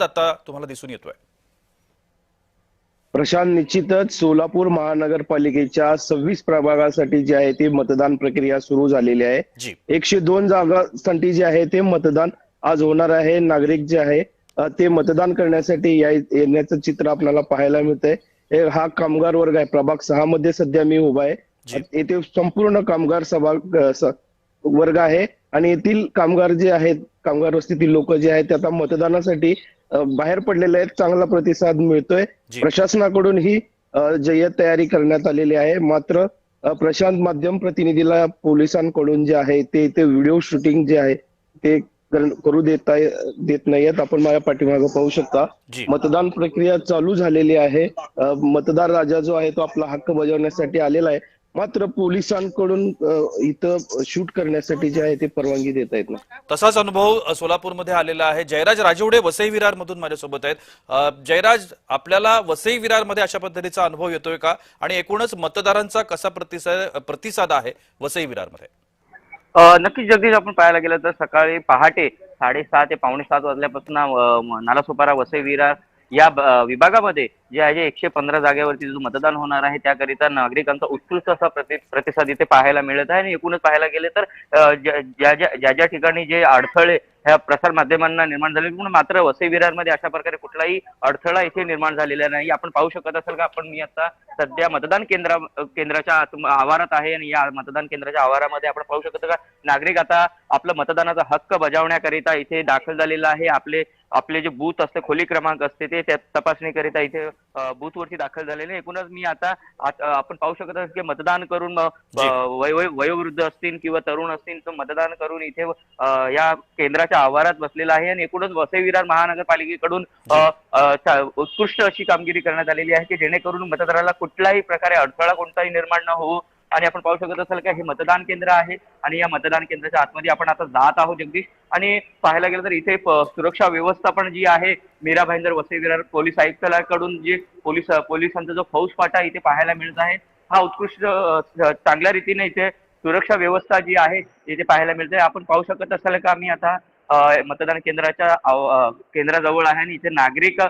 आता तुम्हाला दिसून येतोय? प्रशांत, निश्चितच सोलापूर महानगरपालिकेच्या 26 प्रभागासाठी जे आहे ते मतदान प्रक्रिया सुरू झालेली आहे। जी 102 जागांसाठी जे आहे ते मतदान आज होणार आहे। नागरिक जे आहे ते मतदान करण्यासाठी येण्याचं चित्र आपल्याला पाहायला मिळतंय। हा कामगार वर्ग आहे। प्रभाग 6 मध्ये सध्या मी उभा आहे। जी येथे संपूर्ण कामगार वर्ग आहे आणि येथील कामगार जे आहेत, कामगार वस्तीतील लोक जे आहेत ते आता मतदानासाठी बाहेर पडलेले आहेत। चांगला प्रतिसाद मिळतोय। जी प्रशासनाकडून ही जय्यत तयारी करण्यात आलेली आहे। मात्र प्रशांत, माध्यम प्रतिनिधीला पोलिसांकडून जे आहे ते व्हिडिओ शूटिंग जे आहे ते करू देत नाहीयेत। आपण माझ्या पाठीमागे पाहू शकता जी मतदान प्रक्रिया चालू झालेली आहे। मतदार राजा जो आहे तो आपला हक्क बजावण्यासाठी आलेला आहे। मात्र पोलिसांकडून इथं शूट करण्यासाठी जे आहे ते परवानगी देता येत नाही। तसाच अनुभव सोलापूरमध्ये आलेला आहे। जयराज राजवडे वसई विरार मधून माझ्यासोबत आहेत। जयराज, आपल्याला वसई विरार मध्ये अशा पद्धतीचा अनुभव येतोय का आणि एकूणच मतदारांचा कसा प्रतिसाद आहे वसई विरार मध्ये? नक्कीच जगदीश, आपण पाहायला गेलं तर सकाळी पहाटे 6:30 ते पावणे 7 वाजल्यापासून नालासोपारा वसई विरार या विभागामध्ये जे आहे 115 जागेवरती जो मतदान होणार आहे त्याकरिता नागरिकांचा उत्कृष्ट असा प्रतिसाद इथे पाहायला मिळत आहे। आणि एकूणच पाहायला गेले तर ज्या ठिकाणी जे अडथळे ह्या प्रसार माध्यमांना निर्माण झाले, पण मात्र वसई विरारमध्ये अशा प्रकारे कुठलाही अडथळा इथे निर्माण झालेला नाही। आपण पाहू शकत असाल का, आपण मी आता सध्या मतदान केंद्राच्या आवारात आहे आणि या मतदान केंद्राच्या आवारामध्ये आपण पाहू शकतो का नागरिक आता आपला मतदानाचा हक्क बजावण्याकरिता इथे दाखल झालेला आहे। आपले जे बूथ असते, खोली क्रमांक असते, ते त्या तपासणीकरिता इथे बूथवरती दाखल झालेले। एकूणच मी आता आपण पाहू शकत आहात की मतदान करून वयोवृद्ध असतील किंवा तरुण असतील तर मतदान करून इथे या केंद्राच्या आवारात बसलेला आहे। आणि एकूणच वसई विरार महानगरपालिकेकडून उत्कृष्ट अशी कामगिरी करण्यात आलेली आहे की जेणेकरून मतदाराला कुठल्याही प्रकारे अडथळा कोणताही निर्माण न होऊ। आणि आपण पाहू शकत असाल का हे मतदान केंद्र आहे आणि या मतदान केंद्राच्या आतमध्ये आपण आता जात आहोत जगदीश। आणि पाहायला गेलं तर इथे सुरक्षा व्यवस्थापन जी आहे मीरा भाईंदर वसई विरार पोलीस आयुक्तालयाकडून जे पोलिसांचा जो फौजफाटा इथे पाहायला मिळत आहे हा उत्कृष्ट चांगल्या रीतीने इथे सुरक्षा व्यवस्था जी आहे इथे पाहायला मिळते। आपण पाहू शकत असाल का मी आता मतदान केंद्राच्या केंद्राजवळ आहे आणि इथे नागरिक